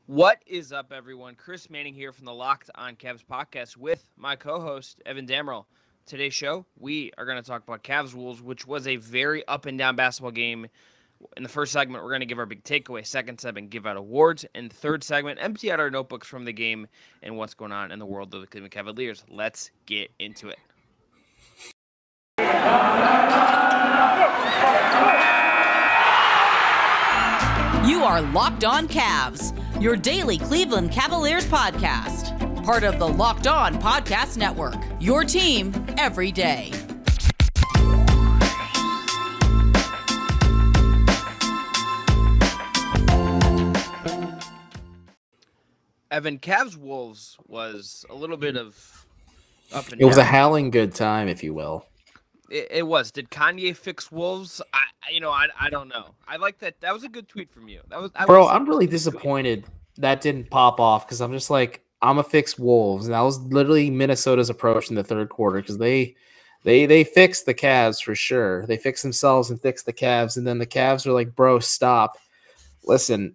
What is up, everyone? Chris Manning here from the Locked on Cavs podcast with my co-host, Evan Damrell. Today's show, we are going to talk about Cavs Wolves, which was a very up and down basketball game. In the first segment, we're going to give our big takeaway. Second segment, give out awards. And third segment, empty out our notebooks from the game and what's going on in the world of the Cleveland Cavaliers. Let's get into it. You are Locked On Cavs, your daily Cleveland Cavaliers podcast. Part of the Locked On Podcast Network, your team every day. Evan, Cavs Wolves was a little bit of up and down. It was a howling good time, if you will. It was. Did Kanye fix Wolves? I don't know. I like that. That was a good tweet from you. Bro, I'm really disappointed that didn't pop off because I'm just like, I'm a fix Wolves. And that was literally Minnesota's approach in the third quarter because they fixed the Cavs for sure. They fixed themselves and fixed the Cavs. And then the Cavs were like, bro, stop. Listen,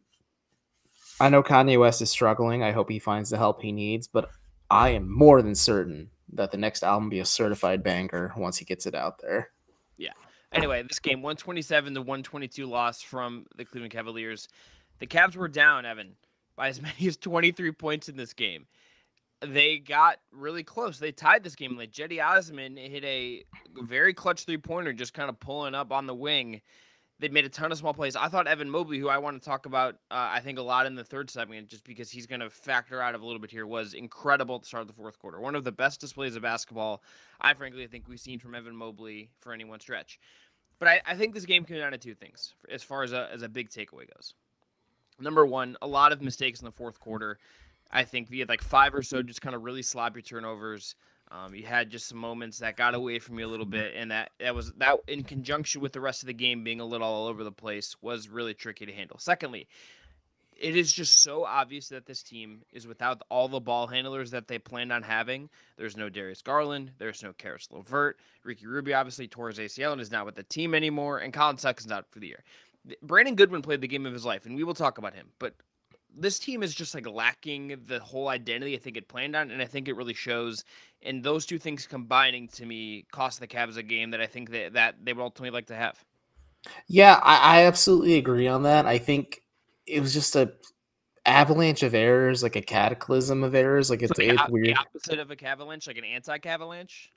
I know Kanye West is struggling. I hope he finds the help he needs. But I am more than certain that the next album be a certified banger once he gets it out there. Yeah. Anyway, this game, 127-122 loss from the Cleveland Cavaliers. The Cavs were down, Evan, by as many as 23 points in this game. They got really close. They tied this game. Like Cedi Osman hit a very clutch three-pointer, just kind of pulling up on the wing. They made a ton of small plays. I thought Evan Mobley, who I want to talk about, I think a lot in the third segment, just because he's going to factor out of a little bit here, was incredible at the start of the fourth quarter. One of the best displays of basketball I frankly think we've seen from Evan Mobley for any one stretch. But I think this game came down to two things as far as a big takeaway goes. Number one, a lot of mistakes in the fourth quarter. I think we had like 5 or so just kind of really sloppy turnovers. You had just some moments that got away from you a little bit, and that in conjunction with the rest of the game being a little all over the place was really tricky to handle. Secondly, it is just so obvious that this team is without all the ball handlers that they planned on having. There's no Darius Garland. There's no Karis LeVert. Ricky Rubio obviously tore his ACL and is not with the team anymore, and Colin Sexton's out for the year. Brandon Goodwin played the game of his life, and we will talk about him, but this team is just like lacking the whole identity I think it planned on, and I think it really shows. And those two things combining to me cost the Cavs a game that I think that they would ultimately like to have. Yeah, I absolutely agree on that. I think it was just a avalanche of errors, like a cataclysm of errors. Like it's weird. The opposite of a Cavalanche, like an anti-Cavalanche.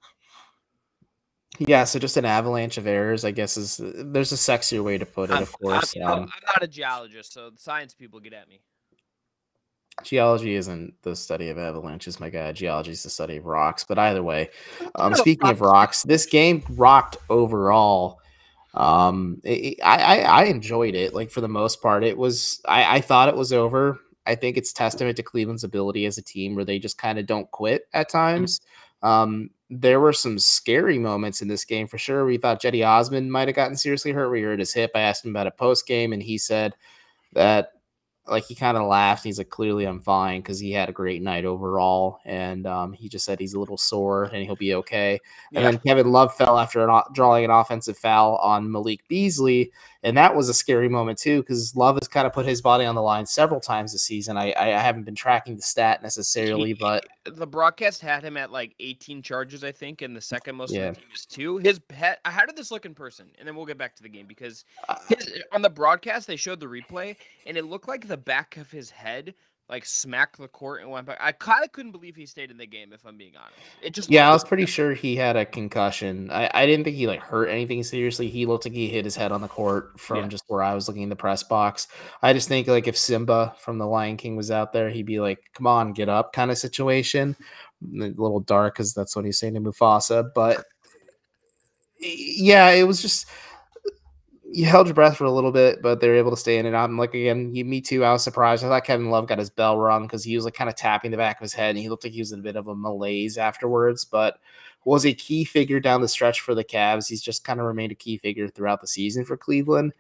Yeah, so just an avalanche of errors, I guess, there's a sexier way to put it, of course. I'm not a geologist, so the science people get at me. Geology isn't the study of avalanches, my guy. Geology is the study of rocks. But either way, speaking of rocks, this game rocked overall. I enjoyed it. Like for the most part, it was. I thought it was over. I think it's testament to Cleveland's ability as a team, where they just kind of don't quit at times. There were some scary moments in this game for sure. We thought Cedi Osman might have gotten seriously hurt. We hurt his hip. I asked him about it post game, and he said that. Like he kind of laughed. He's like, clearly I'm fine because he had a great night overall. And he just said he's a little sore and he'll be okay. Yeah. And then Kevin Love fell after drawing an offensive foul on Malik Beasley. And that was a scary moment too, because Love has kind of put his body on the line several times this season. I haven't been tracking the stat necessarily, but the broadcast had him at like 18 charges, I think, and the second most of the team is 2. His head, how did this look in person? And then we'll get back to the game because on the broadcast they showed the replay and it looked like the back of his head like smacked the court and went back. I kind of couldn't believe he stayed in the game, if I'm being honest. It just I was pretty sure he had a concussion. I didn't think he like hurt anything seriously. He looked like he hit his head on the court from just where I was looking in the press box. I just think like if Simba from the Lion King was out there, he'd be like, "Come on, get up," kind of situation. A little dark because that's what he's saying to Mufasa, but yeah, it was just. You held your breath for a little bit, but they were able to stay in it. I'm like, again, me too. I was surprised. I thought Kevin Love got his bell rung because he was like kind of tapping the back of his head, and he looked like he was in a bit of a malaise afterwards. But was a key figure down the stretch for the Cavs. He's just kind of remained a key figure throughout the season for Cleveland.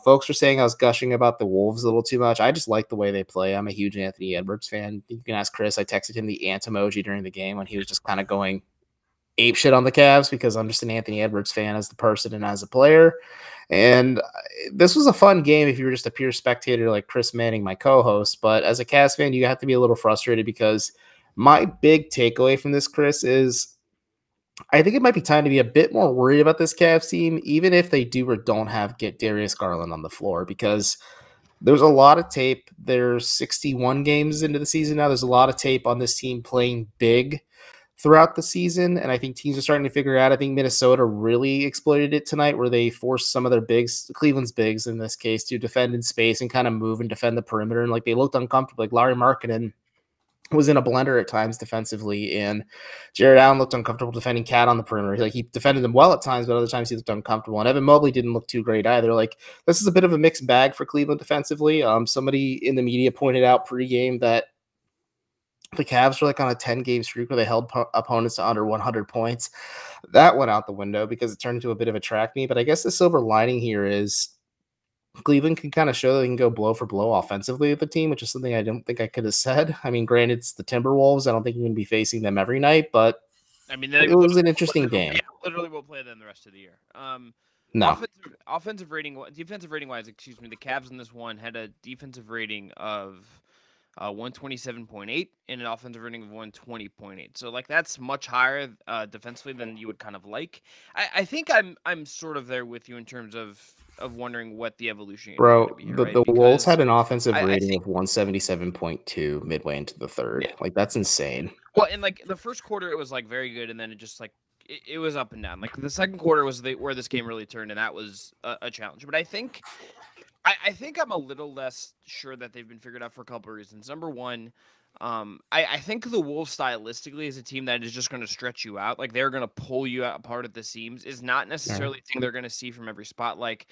Folks were saying I was gushing about the Wolves a little too much. I just like the way they play. I'm a huge Anthony Edwards fan. You can ask Chris. I texted him the ant emoji during the game when he was just kind of going apeshit on the Cavs because I'm just an Anthony Edwards fan as the person and as a player. And this was a fun game if you were just a pure spectator like Chris Manning, my co-host. But as a Cavs fan, you have to be a little frustrated because my big takeaway from this, Chris, is I think it might be time to be a bit more worried about this Cavs team, even if they do or don't get Darius Garland on the floor, because there's a lot of tape. There's 61 games into the season now. There's a lot of tape on this team playing big throughout the season, and I think teams are starting to figure out. I think Minnesota really exploited it tonight, where they forced some of their bigs, Cleveland's bigs in this case, to defend in space and kind of move and defend the perimeter, and like they looked uncomfortable. Like Larry Markkinen was in a blender at times defensively, and Jared Allen looked uncomfortable defending Cat on the perimeter. Like he defended them well at times, but other times he looked uncomfortable. And Evan Mobley didn't look too great either. Like this is a bit of a mixed bag for Cleveland defensively. Somebody in the media pointed out pregame that the Cavs were like on a 10-game streak where they held opponents to under 100 points. That went out the window because it turned into a bit of a track meet. But I guess the silver lining here is Cleveland can kind of show that they can go blow for blow offensively with the team, which is something I don't think I could have said. I mean, granted, it's the Timberwolves. I don't think you're going to be facing them every night, but I mean, it was an interesting game. Yeah, literally, we'll play them the rest of the year. No. Defensive rating wise, excuse me, the Cavs in this one had a defensive rating of 127.8 and an offensive rating of 120.8. So like that's much higher defensively than you would kind of like. I think I'm sort of there with you in terms of wondering what the evolution is. Bro, be here, the right? Wolves had an offensive rating of 177.2 midway into the third. Yeah. Like that's insane. Well, in like the first quarter, it was like very good, and then it just like it was up and down. Like the second quarter was where this game really turned, and that was a challenge. But I think I'm a little less sure that they've been figured out for a couple of reasons. Number one, I think the Wolves stylistically is a team that is just going to stretch you out. Like they're going to pull you out apart at the seams. Is not necessarily a thing they're going to see from every spot. Like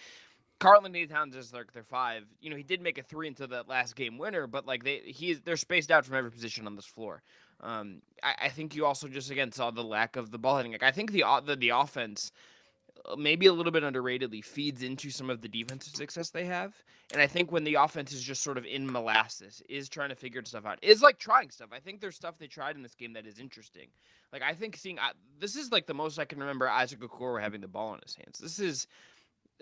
Karl-Anthony Towns is like their five. You know, he did make a 3 into that last game winner, but like they're spaced out from every position on this floor. I think you also just again saw the lack of the ball hitting. Like I think the offense, maybe a little bit underratedly, feeds into some of the defensive success they have. And I think when the offense is just sort of in molasses, is trying to figure stuff out, is like trying stuff. I think there's stuff they tried in this game that is interesting. Like I think this is like the most I can remember Isaac Okoro having the ball in his hands. This is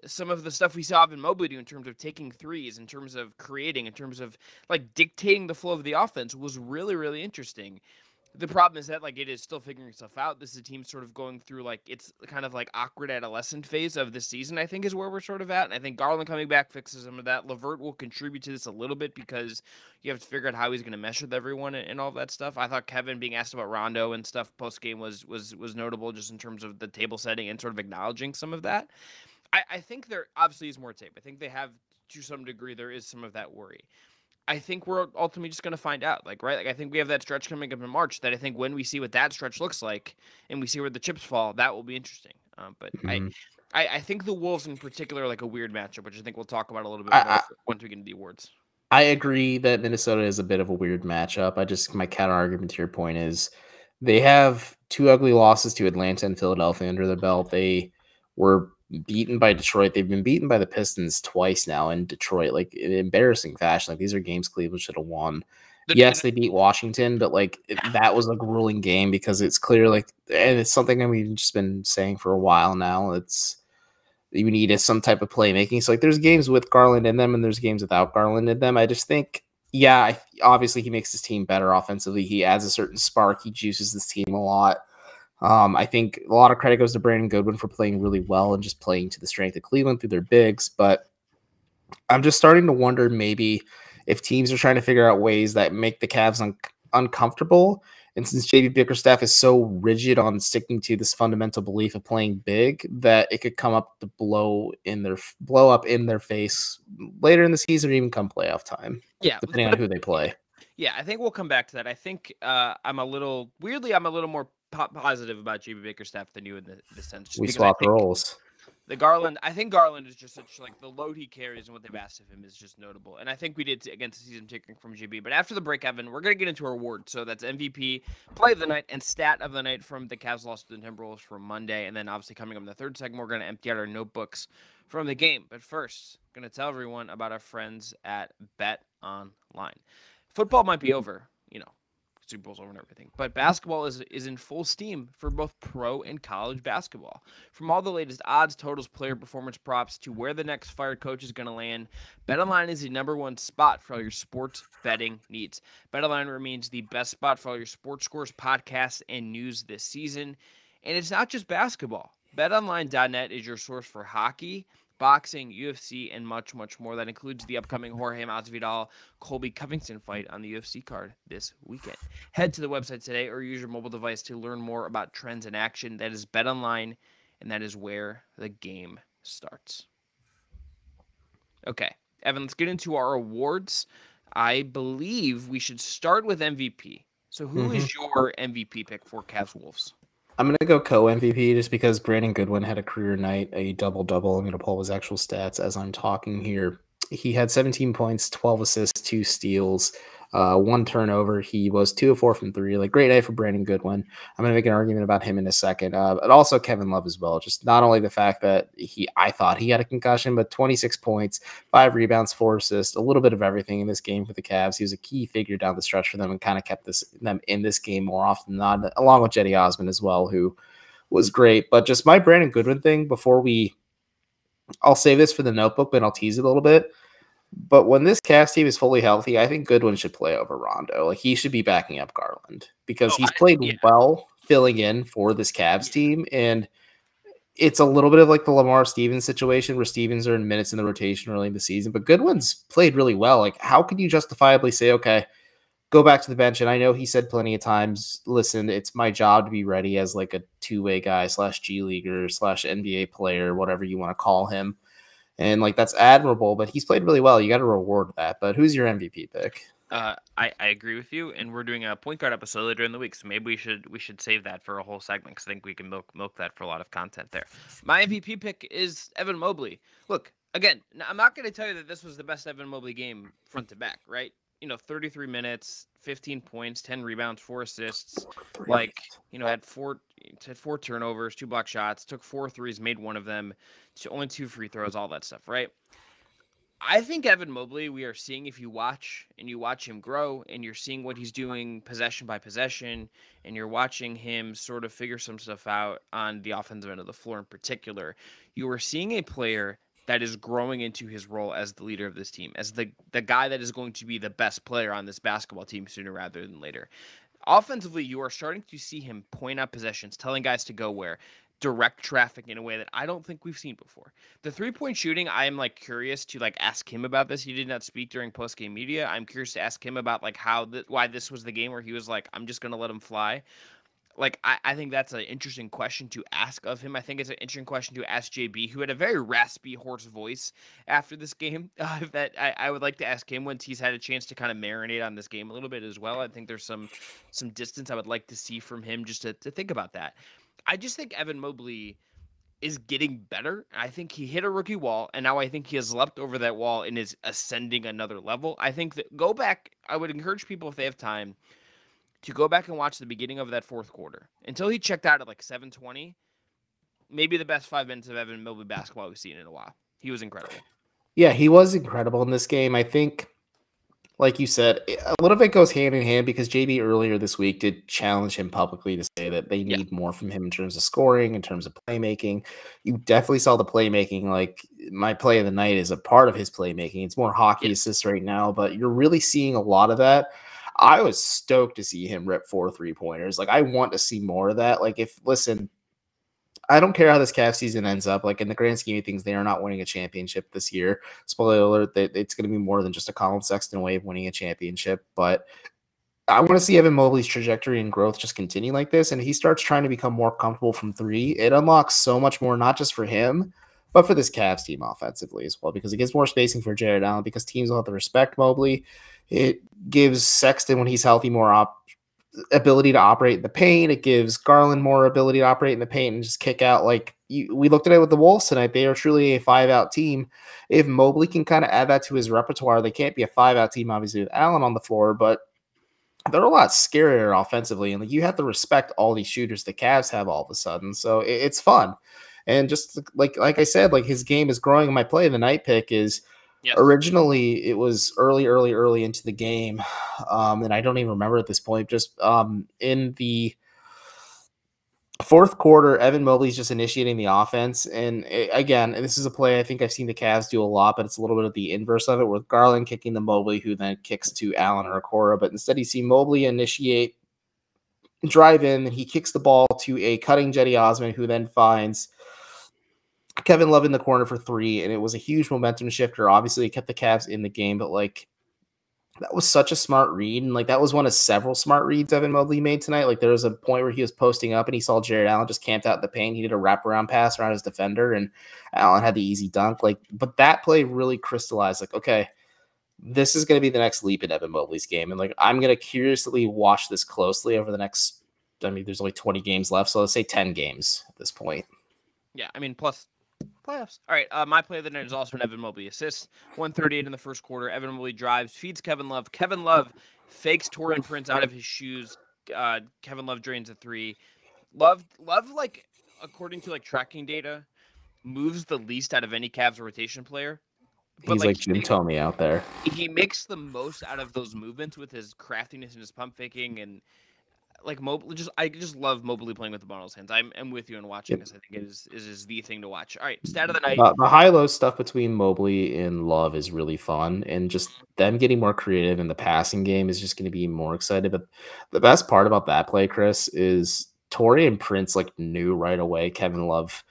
some of the stuff we saw Evan Mobley do in terms of taking threes, in terms of creating, in terms of like dictating the flow of the offense was really, really interesting. The problem is that like it is still figuring itself out. This is a team sort of going through like it's kind of like awkward adolescent phase of this season, I think is where we're sort of at. And I think Garland coming back fixes some of that. LeVert will contribute to this a little bit because you have to figure out how he's going to mesh with everyone and all that stuff. I thought Kevin being asked about Rondo and stuff post game was notable just in terms of the table setting and sort of acknowledging some of that. I think there obviously is more tape. I think they have to some degree. There is some of that worry. I think we're ultimately just going to find out, like, right? Like, I think we have that stretch coming up in March that I think when we see what that stretch looks like and we see where the chips fall, that will be interesting. But I think the Wolves in particular are like a weird matchup, which I think we'll talk about a little bit more once we get into the awards. I agree that Minnesota is a bit of a weird matchup. My counter argument to your point is they have 2 ugly losses to Atlanta and Philadelphia under their belt. They were beaten by Detroit. They've been beaten by the Pistons twice now in Detroit, like in embarrassing fashion. Like these are games Cleveland should have won. Yes, they beat Washington, but like that was a grueling game because it's clear, like, and it's something that we've just been saying for a while now. It's you need some type of playmaking. So like there's games with Garland in them and there's games without Garland in them. I just think, obviously he makes his team better offensively. He adds a certain spark. He juices this team a lot. I think a lot of credit goes to Brandon Goodwin for playing really well and just playing to the strength of Cleveland through their bigs. But I'm just starting to wonder maybe if teams are trying to figure out ways that make the Cavs uncomfortable. And since JB Bickerstaff is so rigid on sticking to this fundamental belief of playing big, that it could come up to blow up in their face later in the season or even come playoff time. Yeah, depending on who they play. Yeah, I think we'll come back to that. I think I'm a little more positive about JB Bickerstaff than you in the sense. We swap roles. I think Garland is just such like the load he carries and what they've asked of him is just notable. And I think we did against the season ticket from JB. But after the break, Evan, we're going to get into our awards. So that's MVP, play of the night, and stat of the night from the Cavs loss to the Timberwolves from Monday. And then obviously coming up in the third segment, we're going to empty out our notebooks from the game. But first, I'm going to tell everyone about our friends at BetOnline. Football might be over, Super Bowl's over and everything. But basketball is in full steam for both pro and college basketball. From all the latest odds, totals, player performance props to where the next fired coach is going to land, BetOnline is the #1 spot for all your sports betting needs. BetOnline remains the best spot for all your sports scores, podcasts, and news this season. And it's not just basketball. BetOnline.net is your source for hockey, boxing, UFC, and much, much more. That includes the upcoming Jorge Masvidal Colby Covington fight on the UFC card this weekend. Head to the website today or use your mobile device to learn more about trends in action. That is BetOnline, and that is where the game starts. Okay, Evan, let's get into our awards. I believe we should start with MVP. So who is your MVP pick for Cavs Wolves? I'm going to go co-MVP just because Brandon Goodwin had a career night, a double-double. I'm going to pull his actual stats as I'm talking here. He had 17 points, 12 assists, 2 steals, 1 turnover. He was 2 of 4 from 3. Like, great night for Brandon Goodwin. I'm going to make an argument about him in a second. But also Kevin Love as well. Just not only the fact that I thought he had a concussion, but 26 points, 5 rebounds, 4 assists, a little bit of everything in this game for the Cavs. He was a key figure down the stretch for them and kind of kept them in this game more often than not, along with Jetty Osman as well, who was great. But just my Brandon Goodwin thing I'll save this for the notebook, but I'll tease it a little bit. But when this Cavs team is fully healthy, I think Goodwin should play over Rondo. Like, he should be backing up Garland because he's played well filling in for this Cavs team. And it's a little bit of like the Lamar Stevens situation where Stevens earned minutes in the rotation early in the season, but Goodwin's played really well. Like, how can you justifiably say, okay, go back to the bench? And I know he said plenty of times, listen, it's my job to be ready as like a two-way guy / G leaguer / NBA player, whatever you want to call him. And like, that's admirable, but he's played really well. You got to reward that. But who's your MVP pick? I agree with you, and we're doing a point guard episode later in the week, so maybe we should save that for a whole segment because I think we can milk that for a lot of content there. My MVP pick is Evan Mobley. Look, again, I'm not going to tell you that this was the best Evan Mobley game front to back, right? 33 minutes, 15 points, 10 rebounds, 4 assists. Like, had four turnovers, 2 block shots, took 4 threes, made 1 of them, only 2 free throws, all that stuff, right? I think Evan Mobley, we are seeing, if you watch him grow and you're seeing what he's doing possession by possession and you're watching him sort of figure some stuff out on the offensive end of the floor in particular, you are seeing a player that is growing into his role as the leader of this team, as the guy that is going to be the best player on this basketball team sooner rather than later. Offensively, you are starting to see him point out possessions, telling guys to go where, direct traffic in a way that I don't think we've seen before. The 3-point shooting, I am curious to ask him about this. He did not speak during post-game media. I'm curious to ask him about why this was the game where he was like, I'm just going to let him fly. I think that's an interesting question to ask of him. I think it's an interesting question to ask JB, who had a very raspy, hoarse voice after this game, that I would like to ask him once he's had a chance to kind of marinate on this game a little bit as well. I think there's some distance I would like to see from him just to think about that. I just think Evan Mobley is getting better. I think he hit a rookie wall, and now I think he has leapt over that wall and is ascending another level. I think that I would encourage people, if they have time, to go back and watch the beginning of that fourth quarter. Until he checked out at 7:20, maybe the best 5 minutes of Evan Mobley basketball we've seen in a while. He was incredible. Yeah, he was incredible in this game. I think, like you said, a little of it goes hand in hand because JB earlier this week did challenge him publicly to say that they need more from him in terms of scoring, in terms of playmaking. You definitely saw the playmaking. Like, my play of the night is a part of his playmaking. It's more hockey assists right now, but you're really seeing a lot of that. I was stoked to see him rip 4 3-pointers. I want to see more of that. Listen, I don't care how this Cavs season ends up. In the grand scheme of things, they are not winning a championship this year. Spoiler alert, it's going to be more than just a Colin Sexton away of winning a championship. But I want to see Evan Mobley's trajectory and growth just continue like this. And he starts trying to become more comfortable from 3. It unlocks so much more, not just for him, but for this Cavs team offensively as well, because it gives more spacing for Jared Allen, because teams will have to respect Mobley. It gives Sexton, when he's healthy, more ability to operate in the paint. It gives Garland more ability to operate in the paint and just kick out. We looked at it with the Wolves tonight. They are truly a 5-out team. If Mobley can kind of add that to his repertoire, they can't be a 5-out team, obviously, with Allen on the floor, but they're a lot scarier offensively. And you have to respect all these shooters the Cavs have all of a sudden. So it's fun. And just like I said, his game is growing. My play of the night pick is Yes. Originally, it was early into the game, and I don't even remember at this point. Just in the fourth quarter, Evan Mobley's just initiating the offense, and again, this is a play I think I've seen the Cavs do a lot, but it's a little bit of the inverse of it, with Garland kicking to Mobley, who then kicks to Allen or Okoro. But instead, you see Mobley initiate, drive in, and he kicks the ball to a cutting Jetty Osman, who then finds Kevin Love in the corner for three, and it was a huge momentum shifter. Obviously, it kept the Cavs in the game, but like that was such a smart read, and like that was one of several smart reads Evan Mobley made tonight. Like there was a point where he was posting up and he saw Jared Allen just camped out in the paint. He did a wraparound pass around his defender, and Allen had the easy dunk. Like, but that play really crystallized. Like, okay, this is going to be the next leap in Evan Mobley's game, and like I'm going to curiously watch this closely over the next. I mean, there's only 20 games left, so let's say 10 games at this point. Yeah, I mean, plus playoffs. All right, my play of the night is also an Evan Mobley assist. 138 in the first quarter. Evan Mobley drives, feeds Kevin Love. Kevin Love fakes Torian Prince out of his shoes. Kevin Love drains a three. Love, like, according to like tracking data, moves the least out of any Cavs rotation player. But he's like Jim Tomey out there. He makes the most out of those movements with his craftiness and his pump faking, and like Mobley, I just love Mobley playing with the ball in his hands. I'm with you in watching this. I think it is the thing to watch. All right, stat of the night. The high-low stuff between Mobley and Love is really fun, and just them getting more creative in the passing game is just going to be more excited. But the best part about that play, Chris, is Torian Prince like knew right away Kevin Love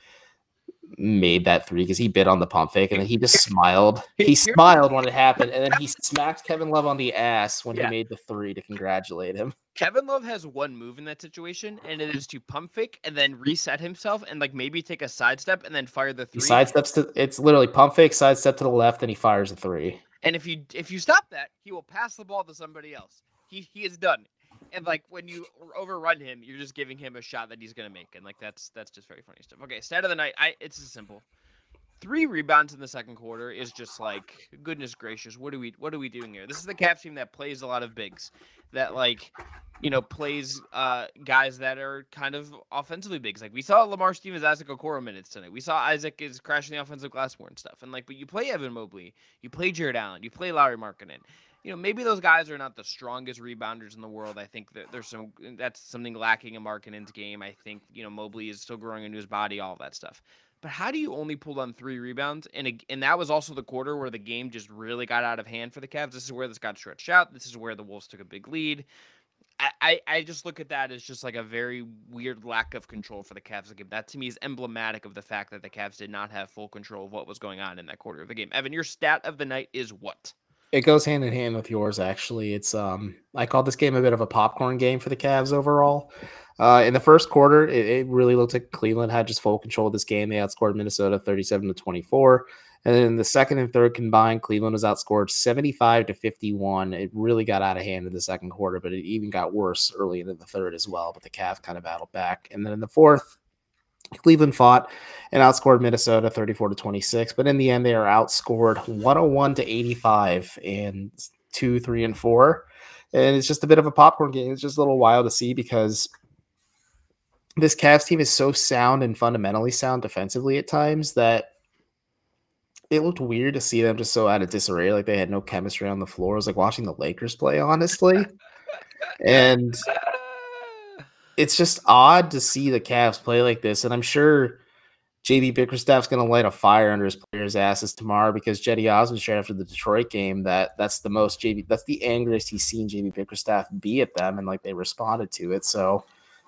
made that three because he bit on the pump fake, and then he just smiled. He smiled when it happened, and then he smacked Kevin Love on the ass when he made the three to congratulate him. Kevin Love has one move in that situation, and it is to pump fake and then reset himself and like maybe take a sidestep and then fire the three. He sidesteps to it's literally pump fake, sidestep to the left, and he fires a three. And if you stop that, he will pass the ball to somebody else. He is done. And like when you overrun him, you're just giving him a shot that he's gonna make, and like that's just very funny stuff. Okay, stat of the night. It's as simple. 3 rebounds in the second quarter is just like, goodness gracious, what are we doing here? This is the Cavs team that plays a lot of bigs, that like, plays guys that are kind of offensively bigs. Like we saw Lamar Stevens, Isaac Okoro minutes tonight. We saw Isaac is crashing the offensive glass more and stuff. And like, but you play Evan Mobley, you play Jared Allen, you play Lauri Markkanen. Maybe those guys are not the strongest rebounders in the world. I think that that's something lacking in Markkanen's game. I think, Mobley is still growing into his body, all of that stuff. But how do you only pull on 3 rebounds? And that was also the quarter where the game just really got out of hand for the Cavs. This is where this got stretched out. This is where the Wolves took a big lead. I just look at that as just like a very weird lack of control for the Cavs game. That to me is emblematic of the fact that the Cavs did not have full control of what was going on in that quarter of the game. Evan, your stat of the night is what? It goes hand in hand with yours, actually. It's I call this game a bit of a popcorn game for the Cavs overall. In the first quarter, it really looked like Cleveland had just full control of this game. They outscored Minnesota 37-24. And then in the second and third combined, Cleveland was outscored 75-51. It really got out of hand in the second quarter, but it even got worse early in the third as well. But the Cavs kind of battled back. And then in the fourth, Cleveland fought and outscored Minnesota 34-26, but in the end, they are outscored 101-85 in 2, 3, and 4. And it's just a bit of a popcorn game. It's just a little wild to see because this Cavs team is so sound and fundamentally sound defensively at times that it looked weird to see them just so out of disarray. Like they had no chemistry on the floor. It was like watching the Lakers play, honestly. And it's just odd to see the Cavs play like this, and I'm sure JB Bickerstaff's going to light a fire under his players' asses tomorrow because Jetty Osman shared after the Detroit game that's the angriest he's seen JB Bickerstaff be at them, and like they responded to it. So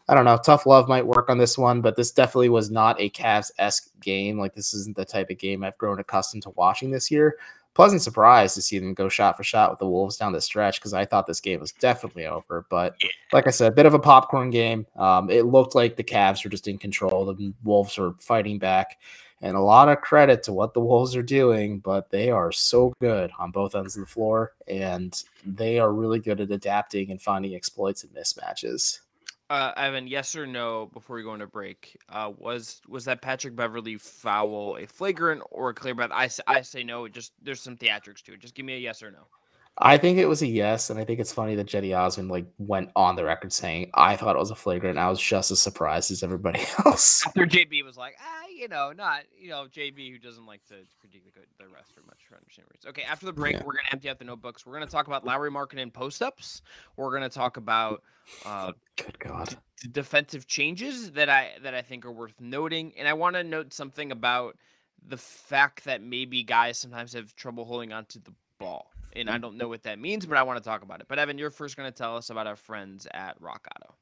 I don't know. Tough love might work on this one, but this definitely was not a Cavs-esque game. Like this isn't the type of game I've grown accustomed to watching this year. Pleasant surprise to see them go shot for shot with the Wolves down the stretch because I thought this game was definitely over. But like I said, a bit of a popcorn game. It looked like the Cavs were just in control. The Wolves were fighting back. And a lot of credit to what the Wolves are doing, but they are so good on both ends of the floor. And they are really good at adapting and finding exploits and mismatches. Evan, yes or no, before we go into break, was that Patrick Beverley foul a flagrant or a clear breath? I say no. Just there's some theatrics to it. Just give me a yes or no. I think it was a yes, and I think it's funny that Jetty Osmond went on the record saying, I thought it was a flagrant. I was just as surprised as everybody else. After JB was like, not, JB who doesn't like to critique the refs for much for understanding reasons. Okay, after the break, we're going to empty out the notebooks. We're going to talk about Lowry Markkanen post-ups. We're going to talk about good God, defensive changes that I think are worth noting. And I want to note something about the fact that maybe guys sometimes have trouble holding onto the ball. And I don't know what that means, but I want to talk about it. But Evan, you're first going to tell us about our friends at Rock Auto.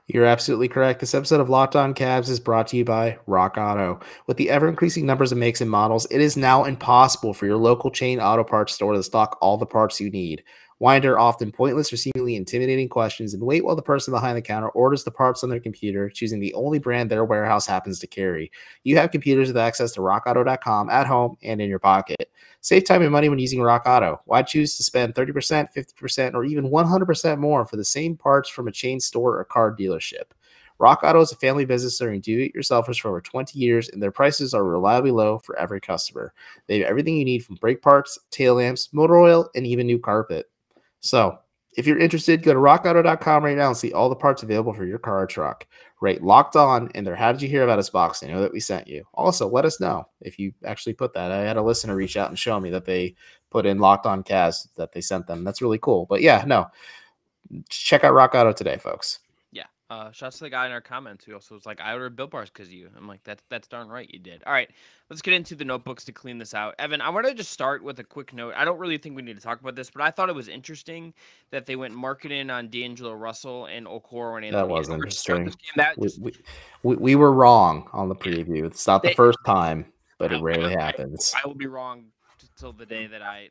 You're absolutely correct. This episode of Locked On Cavs is brought to you by Rock Auto. With the ever-increasing numbers of makes and models, it is now impossible for your local chain auto parts store to stock all the parts you need. Why endure often pointless or seemingly intimidating questions and wait while the person behind the counter orders the parts on their computer, choosing the only brand their warehouse happens to carry? You have computers with access to rockauto.com at home and in your pocket. Save time and money when using Rock Auto. Why choose to spend 30%, 50%, or even 100% more for the same parts from a chain store or car dealership? Rock Auto is a family business serving do-it-yourselfers for over 20 years, and their prices are reliably low for every customer. They have everything you need from brake parts, tail lamps, motor oil, and even new carpet. So, if you're interested, go to rockauto.com right now and see all the parts available for your car or truck. Rate Locked On in their How Did You Hear About Us box. They know that we sent you. Also, let us know if you actually put that. I had a listener reach out and show me that they put in Locked On Cavs that they sent them. That's really cool. But yeah, no. Check out Rock Auto today, folks. Yeah. Shouts to the guy in our comments who also was like, I ordered Built Bars because of you. I'm like, that's darn right you did. All right, let's get into the notebooks to clean this out. Evan, I want to just start with a quick note. I don't really think we need to talk about this, but I thought it was interesting that they went marketing on D'Angelo Russell and Okoro and Anthony. That was interesting. Game, we were wrong on the preview. It's not the first time, but it rarely happens. I will be wrong till the day that I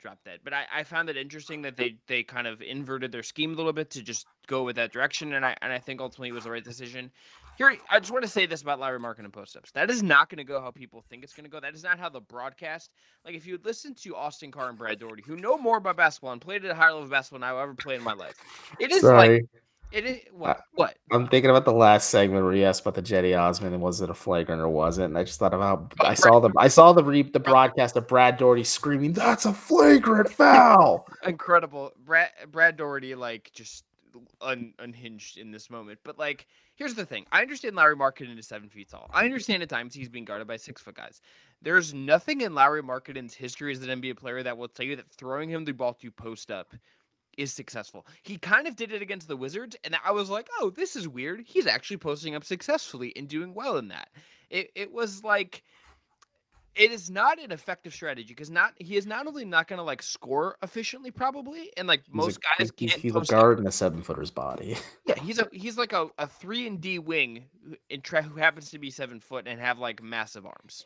dropped that. But I found it interesting that they kind of inverted their scheme a little bit to just go with that direction, and I think ultimately it was the right decision. Here, I just want to say this about Lowry Markkanen post-ups. That is not going to go how people think it's going to go. That is not how the broadcast. Like, if you would listen to Austin Carr and Brad Daugherty, who know more about basketball and played at a higher level of basketball than I've ever played in my life, it is like. It is what? I'm thinking about the last segment where you asked about the Jetty Osmond and was it a flagrant or wasn't? And I just thought about I saw the broadcast of Brad Daugherty screaming, "That's a flagrant foul!" Incredible, Brad Daugherty just unhinged in this moment. But here's the thing: I understand Lowry Markkanen is 7 feet tall. I understand at times he's being guarded by 6-foot guys. There's nothing in Lowry Markkanen's history as an NBA player that will tell you that throwing him the ball to post up is successful. He kind of did it against the Wizards, and I was like, oh, this is weird. He's actually posting up successfully and doing well in that. It was like, it is not an effective strategy because he is not only not going to score efficiently probably, and most guys can't. He's a guard in a 7-footer's body. Yeah, he's like a 3-and-D wing who happens to be 7 foot and have massive arms.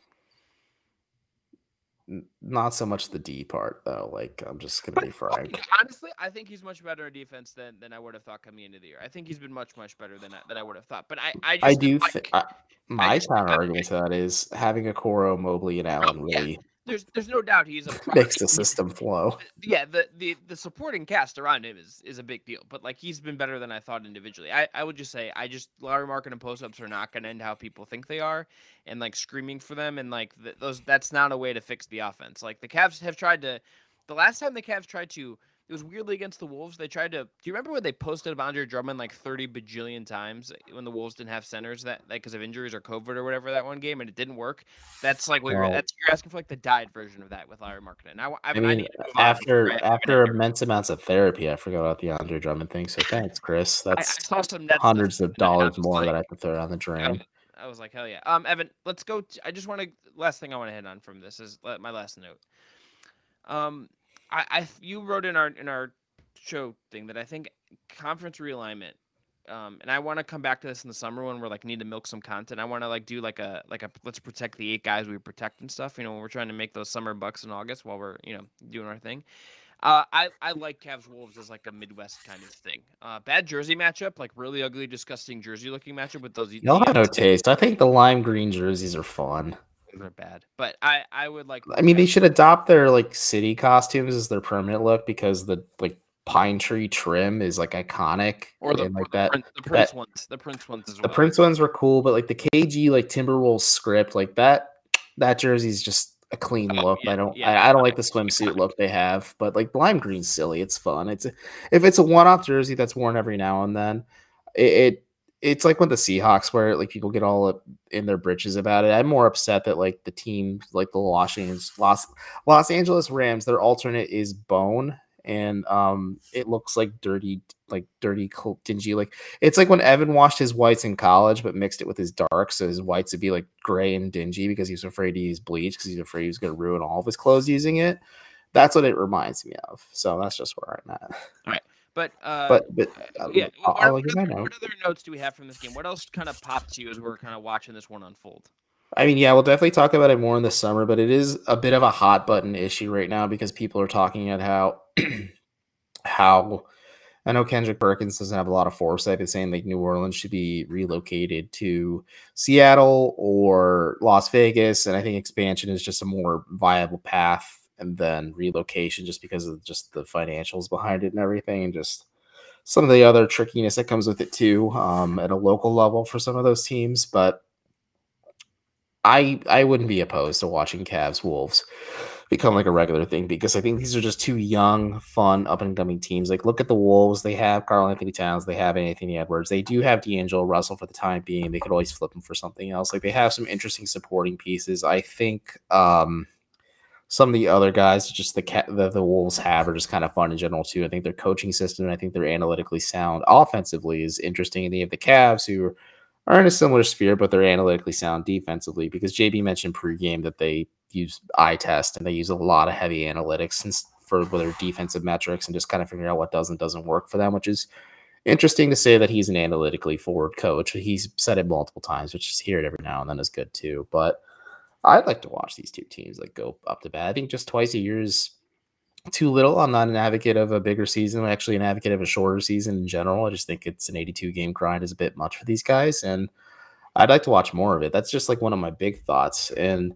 Not so much the D part, though. I'm just going to be frank. Honestly, I think he's much better in defense than I would have thought coming into the year. I think he's been much better than I would have thought. But I do think my counter argument to that is having Okoro, Mobley, and Allen really. There's no doubt he's makes the system flow. Yeah, the supporting cast around him is a big deal. But he's been better than I thought individually. I would just say Lowry Markkanen post-ups are not going to end how people think they are, and screaming for them and that's not a way to fix the offense. The Cavs have tried to. The last time the Cavs tried to. It was weirdly against the Wolves. They tried to. Do you remember when they posted up Andre Drummond 30 bajillion times when the Wolves didn't have centers that because of injuries or COVID or whatever that one game and it didn't work? That's you're asking for the diet version of that with Lowry Markkanen. I mean after immense amounts of therapy, I forgot about the Andre Drummond thing. So thanks, Chris. That's I saw some hundreds of dollars more that I have to throw down the drain. I was like, hell yeah. Evan, let's go. I just want to. Last thing I want to hit on from this is my last note. You wrote in our show thing that I think conference realignment, and I want to come back to this in the summer when we're need to milk some content. I want to do a let's protect the 8 guys we protect and stuff. When we're trying to make those summer bucks in August while we're doing our thing. I like Cavs Wolves as a Midwest kind of thing. Bad jersey matchup, really ugly, disgusting jersey looking matchup with those. Y'all have no taste. I think the lime green jerseys are fun. They're bad, but I would like. I mean, they should adopt their city costumes as their permanent look because the pine tree trim is iconic. Or the Prince ones. The Prince ones as well. The Prince ones were cool, but the KG Timberwolves script that jersey's just a clean Oh, look. yeah, I don't like the swimsuit look they have, but like lime green's silly. It's fun. If it's a one-off jersey that's worn every now and then, it's like when the Seahawks wear it, like people get all up in their britches about it. I'm more upset that like the team, like the Los Angeles Rams, their alternate is bone, and it looks like dirty, dingy. Like it's like when Evan washed his whites in college, but mixed it with his darks, so his whites would be like gray and dingy because he was afraid to use bleach because he's afraid he was going to ruin all of his clothes using it. That's what it reminds me of. So that's just where I'm at. All right. But yeah, what other notes do we have from this game? What else kind of popped to you as we're kind of watching this one unfold? I mean, yeah, we'll definitely talk about it more in the summer, but it is a bit of a hot button issue right now because people are talking about how I know Kendrick Perkins doesn't have a lot of foresight in saying like New Orleans should be relocated to Seattle or Las Vegas, and I think expansion is just a more viable path and then relocation just because of just the financials behind it and everything, and just some of the other trickiness that comes with it too, at a local level for some of those teams. But I wouldn't be opposed to watching Cavs Wolves become like a regular thing because I think these are just two young, fun, up and coming teams. Like look at the Wolves. They have Karl Anthony Towns. They have Anthony Edwards. They do have D'Angelo Russell for the time being. They could always flip him for something else. Like they have some interesting supporting pieces. I think some of the other guys, just the Wolves have, are just kind of fun in general too. I think their coaching system, and I think they're analytically sound offensively is interesting. And they have the Cavs who are in a similar sphere, but they're analytically sound defensively because JB mentioned pregame that they use eye test and they use a lot of heavy analytics for their defensive metrics and just kind of figure out what does and doesn't work for them, which is interesting to say that he's an analytically forward coach. He's said it multiple times, which is hear it every now and then is good too. But I'd like to watch these two teams like go up to bat. I think just twice a year is too little. I'm not an advocate of a bigger season. I'm actually an advocate of a shorter season in general. I just think it's an 82 game grind is a bit much for these guys, and I'd like to watch more of it. That's just like one of my big thoughts. And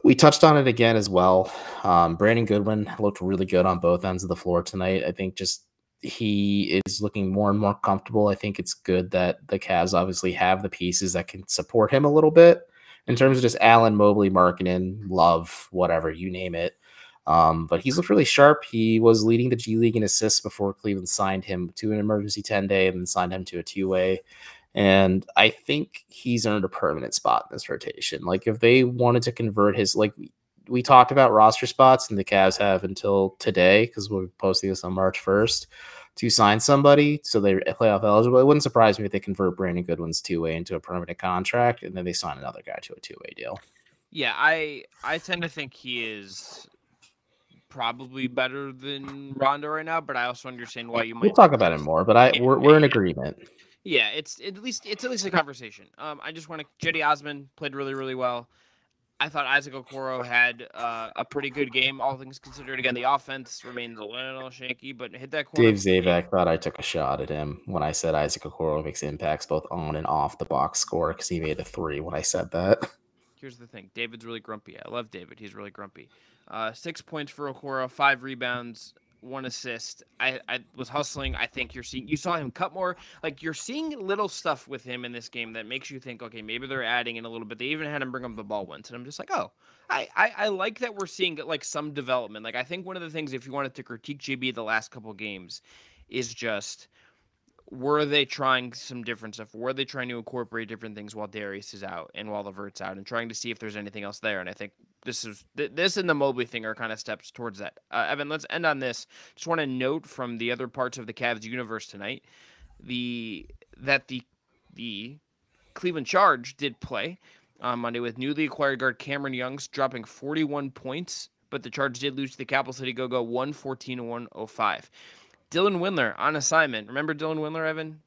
we touched on it again as well. Brandon Goodwin looked really good on both ends of the floor tonight. I think just he is looking more and more comfortable. I think it's good that the Cavs obviously have the pieces that can support him a little bit in terms of just Allen, Mobley, Markkanen, Love, whatever, you name it. But he's looked really sharp. He was leading the G League in assists before Cleveland signed him to an emergency 10-day and then signed him to a 2-way. And I think he's earned a permanent spot in this rotation. Like if they wanted to convert his, like we talked about roster spots and the Cavs have until today, because we're posting this on March 1st, to sign somebody so they're playoff eligible. It wouldn't surprise me if they convert Brandon Goodwin's 2-way into a permanent contract and then they sign another guy to a 2-way deal. Yeah, I tend to think he is probably better than Rondo right now, but I also understand why you might. We'll talk about it more, but we're in agreement. Yeah, it's at least a conversation. I just want to. Cedi Osman played really, really well. I thought Isaac Okoro had a pretty good game, all things considered. Again, the offense remains a little shaky, but hit that corner. Dave Zabak thought I took a shot at him when I said Isaac Okoro makes impacts both on and off the box score because he made a 3 when I said that. Here's the thing. David's really grumpy. I love David. He's really grumpy. 6 points for Okoro, 5 rebounds, 1 assist. I was hustling. I think you saw him cut more. Like you're seeing little stuff with him in this game that makes you think, okay, maybe they're adding in a little bit. They even had him bring up the ball once, and I'm just like, oh, I like that we're seeing like some development. Like I think one of the things, if you wanted to critique JB the last couple of games, is just were they trying some different stuff? Were they trying to incorporate different things while Darius is out and while LeVert's out, and trying to see if there's anything else there? And I think this and the Mobley thing are kind of steps towards that. Evan, let's end on this. Just want to note from the other parts of the Cavs universe tonight, that the Cleveland Charge did play on Monday with newly acquired guard Cameron Youngs dropping 41 points, but the Charge did lose to the Capital City Go-Go 114-105. Dylan Windler on assignment. Remember Dylan Windler, Evan?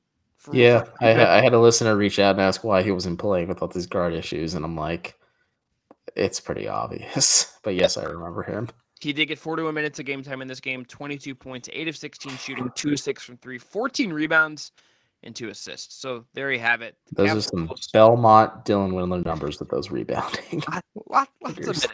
Yeah, I had a listener reach out and ask why he wasn't playing with all these guard issues, and I'm like, it's pretty obvious. But yes, I remember him. He did get 41 minutes of game time in this game, 22 points, 8 of 16 shooting, 2 of 6 from 3, 14 rebounds, and 2 assists. So there you have it. Those are some Belmont Dylan Windler numbers with those rebounding. Lots of minutes.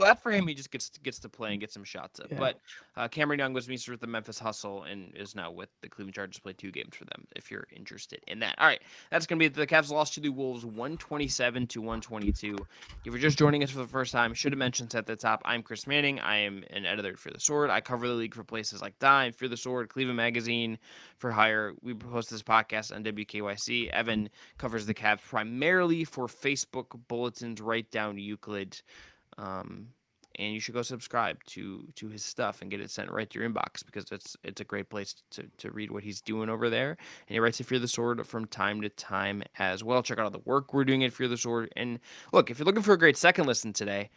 glad for him. He just gets to play and get some shots up. Yeah. But Cameron Young was Meister with the Memphis Hustle and is now with the Cleveland Chargers. Played 2 games for them. If you're interested in that, all right, that's gonna be the Cavs lost to the Wolves 127-122. If you're just joining us for the first time, should have mentioned at the top. I'm Chris Manning. I am an editor for The Sword. I cover the league for places like Dime, For the Sword, Cleveland Magazine, For Hire. We host this podcast on WKYC. Evan covers the Cavs primarily for Facebook bulletins right down Euclid. And you should go subscribe to his stuff and get it sent right to your inbox because it's a great place to read what he's doing over there. And he writes at Fear the Sword from time to time as well. Check out all the work we're doing at Fear the Sword. And look, if you're looking for a great second listen today,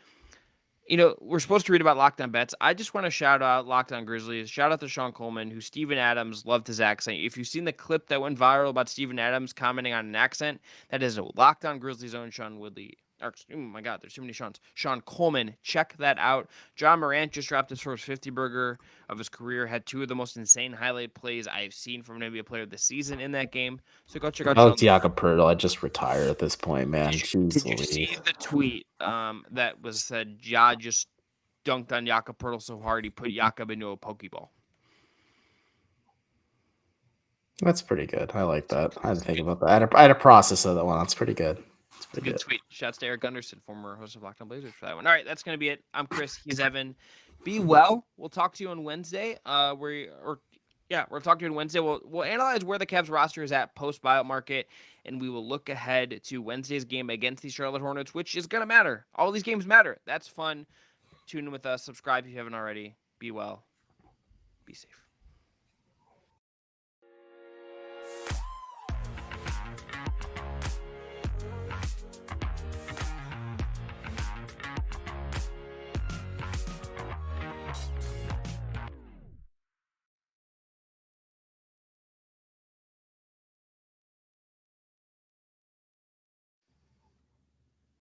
we're supposed to read about Locked On Bets. I just want to shout out Locked On Grizzlies. Shout out to Sean Coleman, who Steven Adams loved his accent. If you've seen the clip that went viral about Steven Adams commenting on an accent, that is a Locked On Grizzlies own Sean Woodley. Oh my God, there's too many Seans. Sean Coleman, check that out. John Morant just dropped his first 50 burger of his career. Had 2 of the most insane highlight plays I've seen from maybe a player this season in that game. So go check out. Oh, Jakob Poeltl, I just retire at this point, man. Did you see the tweet that was said? Ja just dunked on Jakob Poeltl so hard he put Jakob into a pokeball. That's pretty good. I like that. I had to think about that. I had a process of that one. That's pretty good. It's a good tweet. Shouts to Eric Gunderson, former host of Locked On Blazers, for that one. All right, that's going to be it. I'm Chris. He's Evan. Be well. We'll talk to you on Wednesday. We'll talk to you on Wednesday. We'll analyze where the Cavs roster is at post buyout market, and we will look ahead to Wednesday's game against the Charlotte Hornets, which is going to matter. All these games matter. That's fun. Tune in with us. Subscribe if you haven't already. Be well. Be safe.